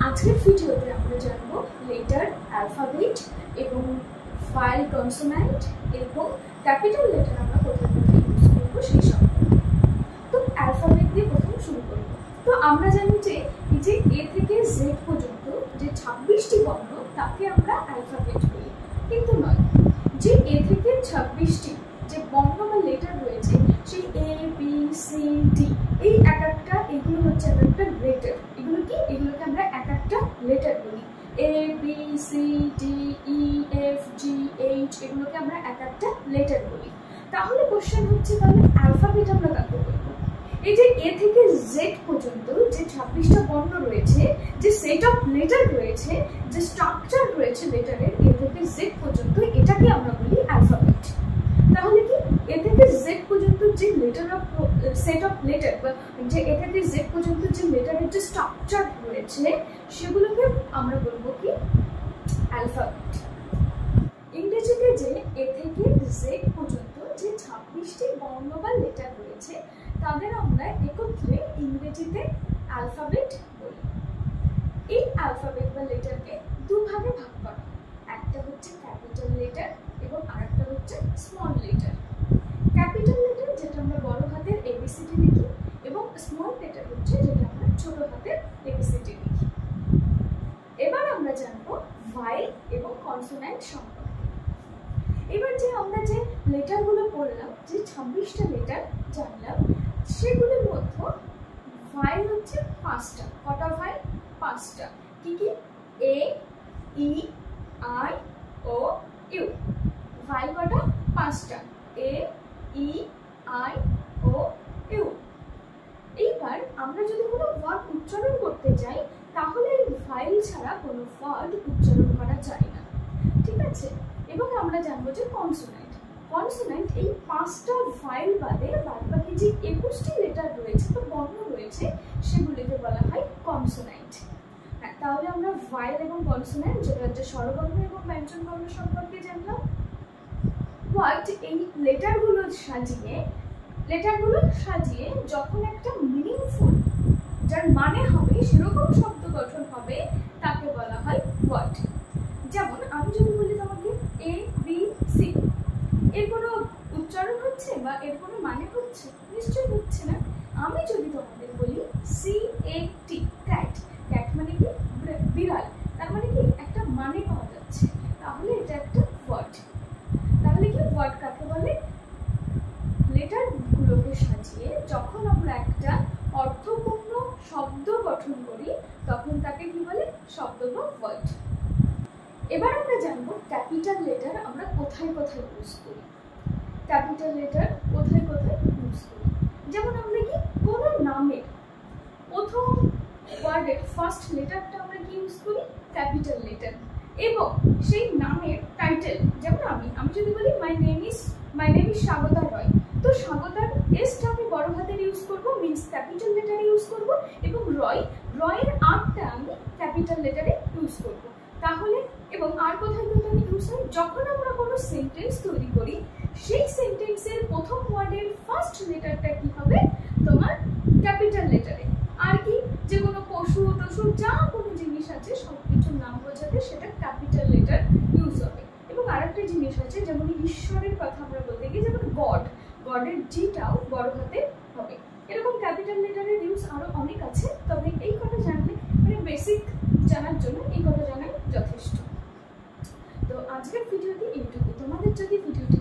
আজকের ভিডিওতে আমরা জানবো লেটার, অ্যালফাবেট এবং ভায়েল, কনসোন্যান্ট এবং ক্যাপিটাল লেটার আমরা কোথায় কোথায় ইউজ করবো সেই সম্পর্কে। তো অ্যালফাবেট দিয়ে প্রথম শুরু করব। তো আমরা জানি যে এই যে এ থেকে জেড পর্যন্ত যে 26টি বর্ণ তাকে আমরা অ্যালফাবেট বলি, কিন্তু নয়, যে এ থেকে 26টি যে বর্ণ বা লেটার রয়েছে সেই এ, বি, সি, ডি, এই একটা এগুলো হচ্ছে একটা লেটার। এগুলো কি? এগুলোকে আমরা একটা লেটার বলি। এ, বি, সি, ডি, ই, এফ, জি, এইচ, এগুলোকে আমরা একটা লেটার বলি। তাহলে কোশ্চেন হচ্ছে, তাহলে অ্যালফাবেট আমরা কাকে বলবো? এই যে এ থেকে জেড পর্যন্ত যে 26টা বর্ণ রয়েছে, যে সেট অফ লেটার রয়েছে, যে স্ট্রাকচার রয়েছে লেটারের এ থেকে জেড পর্যন্ত, এটাকে আমরা বলি অ্যালফাবেট। তাহলে কি এ থেকে জেড পর্যন্ত যে letter of set of letter বা যে এ থেকে জেড পর্যন্ত যে লেটারের যে স্ট্রাকচার রয়েছে সেগুলোকে আমরা বলবো কি? অ্যালফাবেট। ইংরেজিতে যে এ থেকে জেড পর্যন্ত যে 26টি বর্ণ বা লেটার রয়েছে তাদের আমরা একত্রে ইংরেজিতে অ্যালফাবেট বলি। এই অ্যালফাবেট বা লেটারকে দুভাগে ভাগ করা, একটা হচ্ছে ক্যাপিটাল লেটার এবং আরেকটা হচ্ছে স্মল লেটার। ক্যাপিটাল লেটার যেটা আমরা বড় হাতের এবিসিডি লিখি এবং স্মল লেটার হচ্ছে যেটা আমরা ছোট হাতের এবিসিডি লিখি। এবার আমরা জানবো ভায়েল এবং কনসোন্যান্ট সম্পর্কে। এবার যে আমরা যে লেটারগুলো পড়লাম, যে 26টা লেটার জানলাম, সেগুলোর মধ্যে ভায়েল হচ্ছে 5টা। কটা ভায়েল? 5টা। কি কি? এ, ই, আই, ও, ইউ। ভায়েল কটা? 5টা। এ, ই, আই, ও, ইউ। এইবার আমরা যদি কোনো ওয়ার্ড উচ্চারণ করতে যাই তাহলে এই ভায়েল ছাড়া কোনো ওয়ার্ড উচ্চারণ করা যায় না, ঠিক আছে? এবং আমরা জানবো যে কনসোন্যান্ট। কনসোন্যান্ট এই 5টা ভায়েল বাদে বাদবাকি যে 21টি লেটার রয়েছে বা বর্ণ রয়েছে সেগুলিকে বলা হয় কনসোন্যান্ট। হ্যাঁ, তাহলে আমরা ভায়েল এবং কনসোন্যান্ট যেটা হচ্ছে স্বরবর্ণ এবং ব্যঞ্জন বর্ণ সম্পর্কে জানলাম। ওয়ার্ড এই লেটারগুলো সাজিয়ে যখন একটা মিনিংফুল, যার মানে হবে সেরকম শব্দ গঠন হবে, তাকে বলা হয় ওয়ার্ড। যেমন আমি যদি বলি তোমাকে এ, বি, সি, এর কোনো উচ্চারণ হচ্ছে বা এর কোনো মানে হচ্ছে? নিশ্চয়ই হচ্ছে না। আমি যদি তোমাদের বলি সি, এ, টি, ক্যাট, ক্যাট মানে কি? বিড়াল, তার মানে কি একটা মানে পাওয়া যাচ্ছে, তাহলে এটা একটা ওয়ার্ড। তাহলে কি ওয়ার্ড কাকে বলে? লেটারগুলোকে সাজিয়ে যখন আমরা একটা অর্থপূর্ণ শব্দ গঠন করি তখন তাকে কি বলে? শব্দ বা ওয়ার্ড। এবার আমরা জানবো ক্যাপিটাল লেটার আমরা কোথায় কোথায় ইউজ করি। ক্যাপিটাল লেটার কোথায় কোথায় ইউজ করি? যেমন আমরা কি কোনো নামের প্রথম ওয়ার্ডের ফার্স্ট লেটারটা আমরা কি ইউজ করি? Capital letter. এবং সেই নামের টাইটেল, যেমন আমি যদি বলি মাই নেম ইজ স্বাগতা রয়, তো স্বাগতার এসটা আমি বড় হাতের ইউজ করব, মিন্স ক্যাপিটাল লেটারে ইউজ করব, এবং রয়ের আরটা আমি ক্যাপিটাল লেটারে ইউজ করব। তাহলে এবং আর কোথায় কোথায় ইউজ হয়? যখন আমরা কোনো সেন্টেন্স তৈরি করি সেই সেন্টেন্সের প্রথম ওয়ার্ডের ফার্স্ট লেটারটা কি হবে? তোমার ক্যাপিটাল লেটারে। আর কি? যে কোনো পশু টশু যা কোনো জিনিস আছে সবকিছুর নাম বোঝাতে সেটা ক্যাপিটাল লেটার ইউজ হবে। এবং আরেকটা জিনিস আছে, যেমন ঈশ্বরের কথা আমরা বলতে গিয়ে যেমন গডের জিটাও বড় হাতে হবে। এরকম ক্যাপিটাল লেটারের ইউজ আরো অনেক আছে, তবে এই কথা জানলে মানে বেসিক জানার জন্য এই কথা জানাই যথেষ্ট। তো আজকের ভিডিওটি এইটুকু। তোমাদের যদি ভিডিওটি